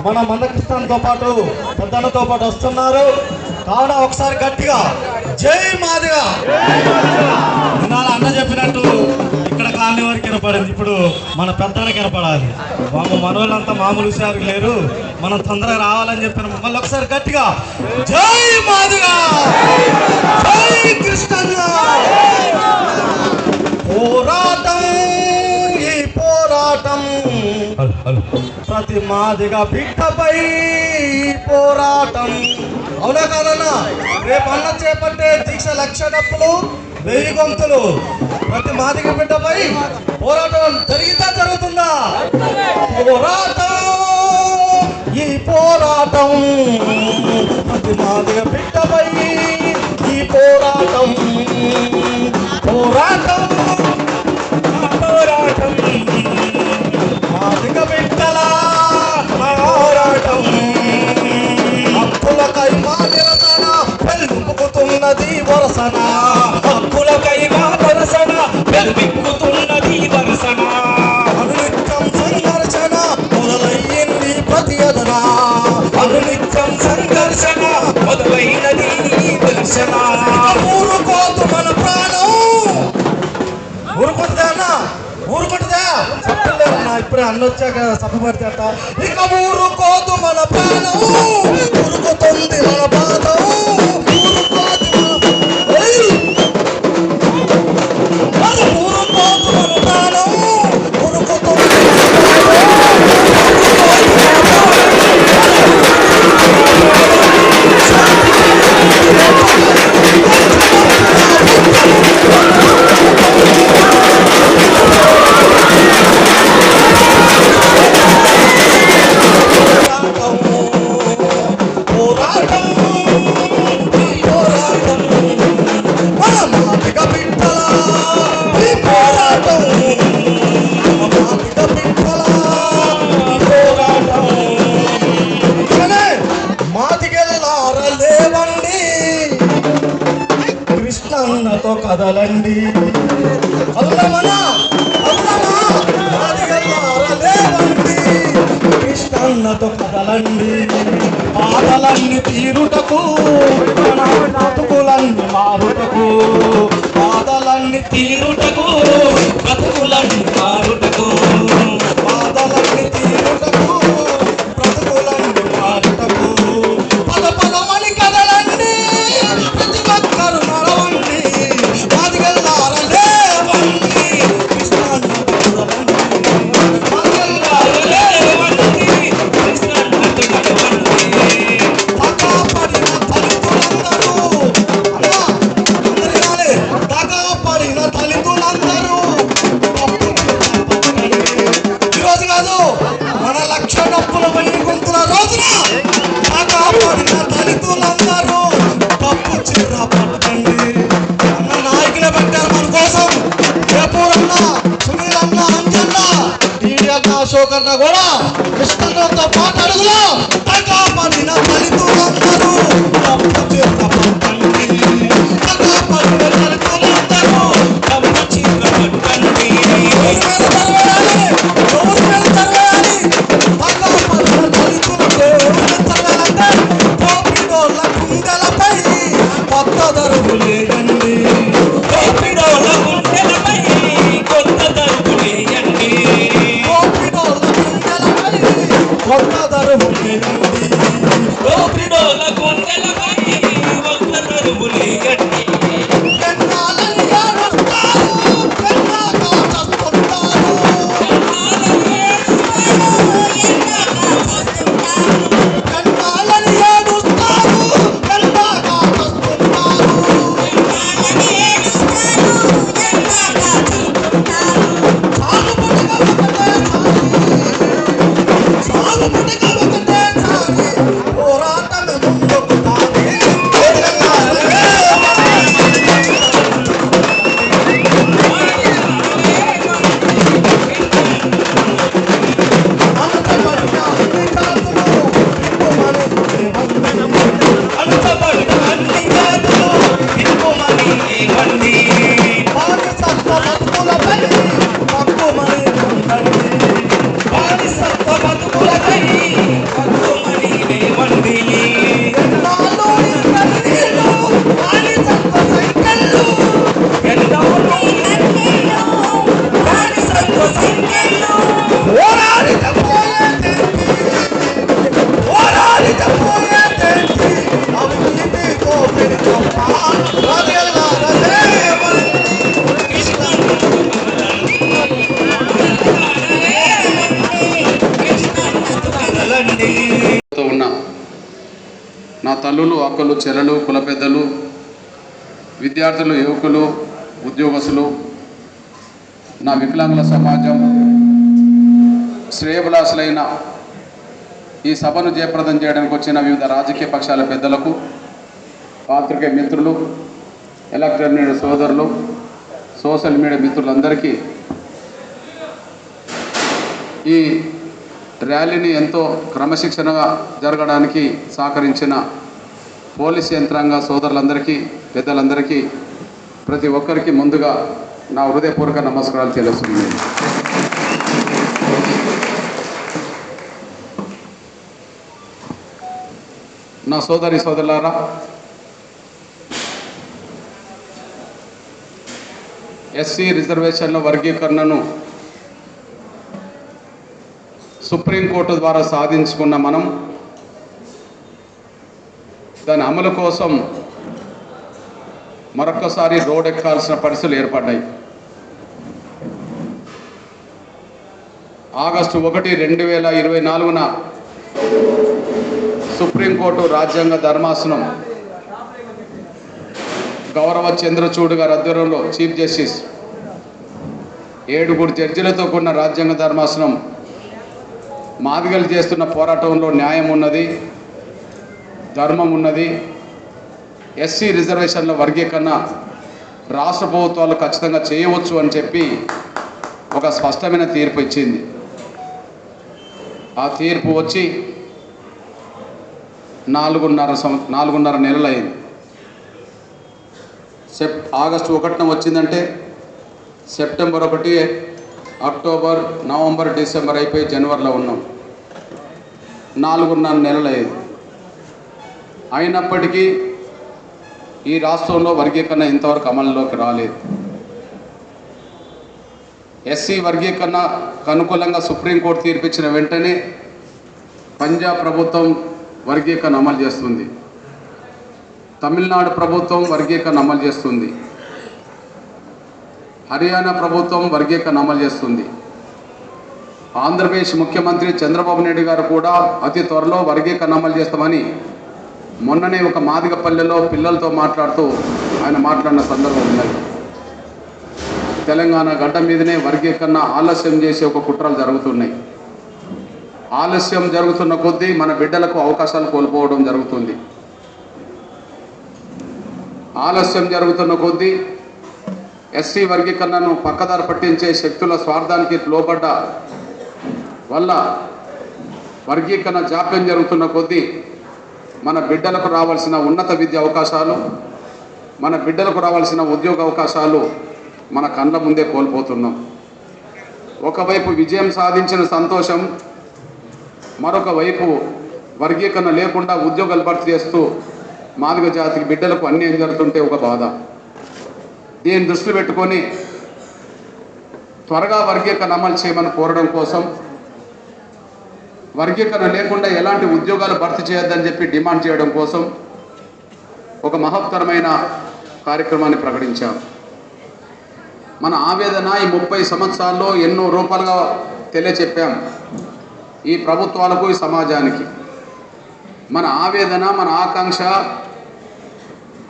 మన మందకృష్ణతో పాటు పెద్దలతో పాటు వస్తున్నారు. కావున ఒకసారి గట్టిగా జై మాదిగా నినాల అన్న చెప్పినట్టు ఇక్కడ కాలనీ వరకు వినపడింది. ఇప్పుడు మన పెద్దలకు వినపడాలి. మన వాళ్ళంతా మామూలు సార్ లేరు, మనం తొందరగా రావాలని చెప్పిన మళ్ళీ ఒకసారి గట్టిగా జై మాదిగా జై కృష్ణయ్య. పోరాటం ఈ పోరాటం ప్రతి మాదిగా బిడ్డపై పోరాటం. అవునా కాదన్నా? రేపు అన్న చేపట్టే దీక్ష 1,00,000 డప్పులు 1000 గొంతులు ప్రతి మాదిగ బిడ్డపై పోరాటం జరిగితే జరుగుతుందా? పోరాటం ఈ పోరాటం ప్రతి మాదిగ బిడ్డపై ఈ పోరాటం. పోరాటం పోరాటం మాదిగ బిడ్డల పోరాటం. హక్కులకై మా నిరసన పెళ్ళుపుకుతున్నది వరసన. హక్కులకై మా వరసన పెళ్ళుపుకుతున్నది వరసన. అనునిత్యం సంఘర్షణ మొదలయ్యింది ప్రతియదన. అనునిత్యం సంఘర్షణ మొదలైనది దర్శన. ఊరుకోదు మన ప్రాణం. ఊరుకుంటుందా అన్న? ఊరుకుంటుందా? చెప్పలేదన్నా, ఇప్పుడే అన్న వచ్చాక సభపడితే అట్ట. ఇక ఊరుకోదు మన ప్రాణం, ఊరుకుతుంది మన బాధం. ఊరుకోదు ఊరుకోదు మన ప్రాణం, ఊరుకుతుంది కృష్ణన్నతో కదలండి. కృష్ణన్నతో కదలండి. బాధలన్నీ తీరుటకు బ్రతుకులన్నీ మారుటకు. బాధలన్నీ తీరుటకు బ్రతుకులన్నీ మారుటకు. బాధలన్నీ తీరుటకు బ్రతుకులన్నీ మారుటకు. పద పదమని కదలండి, ప్రతి ఒక్కరు నడవండి. మాదిగల్లారలేవండి, కృష్ణన్నతో కదలండి. మాదిగల్లారలేవండి, కృష్ణన్నతో కదలండి. దగాపడిన దళితులందరూ అన్నా అందరు వినాలి. దగాపడిన దళితులందరూ ఈరోజు కాదు, మన 1,00,000 డప్పుల 1000 గొంతుల రోజున దగాపడిన దళితులందరూ తప్పు చీర పట్టండి. అన్న నాయకులే పెట్టారు మన కోసం. జయపూరన్న, సునీల్ అన్న, అంజన్న, టీడీ అన్న, అశోక్ అన్న కూడా కృష్ణతో పాటు అడుగులో దగాపడిన దళితులందరూ తప్పు చీర పట్టండి. దగాపడిన దళితులందరూ తప్పు చీర పట్టండి. కొత్త దరువు లేయండి. కోపిడోళ్ళ గుండెలపై కొత్త దరువు లేయండి. కోపిడోళ్ళ గుండెలపై కొత్త దరువు లేయండి. కోపిడోళ్ళ గుండెలపై కొత్త దరువు లేయండి. ఎన్నాళ్ళని ఏడుస్తారు, ఎన్నాళ్ళ చస్తుంటారు. ఎన్నాళ్ళని ఏడుస్తారు, ఎన్నాళ్ళ చస్తుంటారు. సాగుపుటిగా ఒకటే చాలి, పోరాటమే ముందుకు సాగి. రండి. ఉన్న నా తల్లులు, అక్కలు, చెల్లెలు, కుల పెద్దలు, విద్యార్థులు, యువకులు, ఉద్యోగస్తులు, నా వికలాంగుల సమాజం, శ్రేయభిలాషులైన ఈ సభను జయప్రదం చేయడానికి వచ్చిన వివిధ రాజకీయ పక్షాల పెద్దలకు, పాత్రికేయ మిత్రులు, ఎలక్ట్రానిక్ సోదరులు, సోషల్ మీడియా మిత్రులందరికీ ఈ ర్యాలీని ఎంతో క్రమశిక్షణగా జరగడానికి సహకరించిన పోలీస్ యంత్రాంగ సోదరులందరికీ, పెద్దలందరికీ, ప్రతి ఒక్కరికి ముందుగా నా హృదయపూర్వక నమస్కారాలు తెలుస్తున్నాయి. నా సోదరి సోదరులారా, ఎస్సీ రిజర్వేషన్ల వర్గీకరణను సుప్రీంకోర్టు ద్వారా సాధించుకున్న మనం దాని అమలు కోసం మరొక్కసారి రోడ్డెక్కాల్సిన పరిస్థితులు ఏర్పడ్డాయి. ఆగస్టు 1, 2024న సుప్రీంకోర్టు రాజ్యాంగ ధర్మాసనం గౌరవ చంద్రచూడ్ గారి ఆధ్వర్యంలో చీఫ్ జస్టిస్ 7 జడ్జిలతో కూడిన రాజ్యాంగ ధర్మాసనం మాదిగలు చేస్తున్న పోరాటంలో న్యాయం ఉన్నది, ధర్మం ఉన్నది, ఎస్సీ రిజర్వేషన్ల వర్గీకరణ రాష్ట్ర ప్రభుత్వాలు ఖచ్చితంగా చేయవచ్చు అని చెప్పి ఒక స్పష్టమైన తీర్పు ఇచ్చింది. ఆ తీర్పు వచ్చి 4.5 నెలలు అయింది. ఆగస్టు 1న వచ్చిందంటే సెప్టెంబర్ 1, అక్టోబర్, నవంబర్, డిసెంబర్ అయిపోయి జనవరిలో ఉన్నాం. 4.5 నెలలు అయింది. అయినప్పటికీ ఈ రాష్ట్రంలో వర్గీకరణ ఇంతవరకు అమలులోకి రాలేదు. ఎస్సీ వర్గీకరణకు అనుకూలంగా సుప్రీంకోర్టు తీర్పిచ్చిన వెంటనే పంజాబ్ ప్రభుత్వం వర్గీకరణ అమలు చేస్తుంది, తమిళనాడు ప్రభుత్వం వర్గీకరణ అమలు చేస్తుంది, హర్యానా ప్రభుత్వం వర్గీకరణ అమలు చేస్తుంది. ఆంధ్రప్రదేశ్ ముఖ్యమంత్రి చంద్రబాబు నాయుడు గారు కూడా అతి త్వరలో వర్గీకరణ అమలు చేస్తామని మొన్ననే ఒక మాదిగపల్లెలో పిల్లలతో మాట్లాడుతూ ఆయన మాట్లాడిన సందర్భం ఉన్నది. తెలంగాణ గడ్డ మీదనే వర్గీకరణ ఆలస్యం చేసే ఒక కుట్రలు జరుగుతున్నాయి. ఆలస్యం జరుగుతున్న కొద్దీ మన బిడ్డలకు అవకాశాలు కోల్పోవడం జరుగుతుంది. ఆలస్యం జరుగుతున్న కొద్దీ ఎస్సీ వర్గీకరణను పక్కదారి పట్టించే శక్తుల స్వార్థానికి లోబడ్డ వల్ల వర్గీకరణ జాప్యం జరుగుతున్న కొద్దీ మన బిడ్డలకు రావాల్సిన ఉన్నత విద్య అవకాశాలు, మన బిడ్డలకు రావాల్సిన ఉద్యోగ అవకాశాలు మన కళ్ళ ముందే కోల్పోతున్నాం. ఒకవైపు విజయం సాధించిన సంతోషం, మరొక వైపు వర్గీకరణ లేకుండా ఉద్యోగాలు భర్తీ చేస్తూ మాదిగ జాతికి బిడ్డలకు అన్యాయం జరుగుతుంటే ఒక బాధ. దీన్ని దృష్టిలో పెట్టుకొని త్వరగా వర్గీకరణ అమలు చేయమని కోరడం కోసం, వర్గీకరణ లేకుండా ఎలాంటి ఉద్యోగాలు భర్తీ చేయొద్దని చెప్పి డిమాండ్ చేయడం కోసం ఒక మహత్తరమైన కార్యక్రమాన్ని ప్రకటించాం. మన ఆవేదన ఈ 30 సంవత్సరాల్లో ఎన్నో రూపాలుగా తెలియచెప్పాం ఈ ప్రభుత్వాలకు, ఈ సమాజానికి. మన ఆవేదన, మన ఆకాంక్ష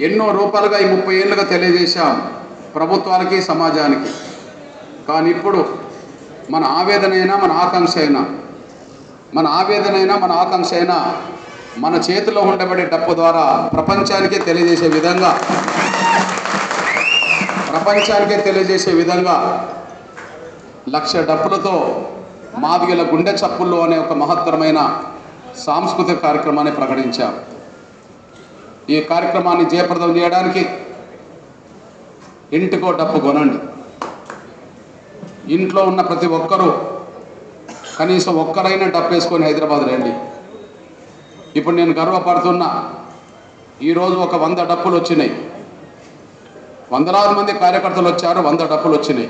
ఎన్నో రూపాలుగా ఈ 30 ఏళ్ళుగా తెలియజేశాం ప్రభుత్వాలకి, సమాజానికి. కానీ ఇప్పుడు మన ఆవేదనైనా, మన ఆకాంక్ష అయినా, మన ఆవేదనైనా, మన ఆకాంక్ష అయినా మన చేతిలో ఉండబడే డప్పు ద్వారా ప్రపంచానికే తెలియజేసే విధంగా 1,00,000 డప్పులతో మాదిగల గుండె చప్పుల్లో అనే ఒక మహత్తరమైన సాంస్కృతిక కార్యక్రమాన్ని ప్రకటించాం. ఈ కార్యక్రమాన్ని జయప్రదం చేయడానికి ఇంటికో డప్పు కొనండి. ఇంట్లో ఉన్న ప్రతి ఒక్కరూ కనీసం ఒక్కరైనా డప్పు వేసుకొని హైదరాబాద్ రండి. ఇప్పుడు నేను గర్వపడుతున్నా, ఈరోజు ఒక 100 డప్పులు వచ్చినాయి. వందలాది మంది కార్యకర్తలు వచ్చారు, 100 డప్పులు వచ్చినాయి.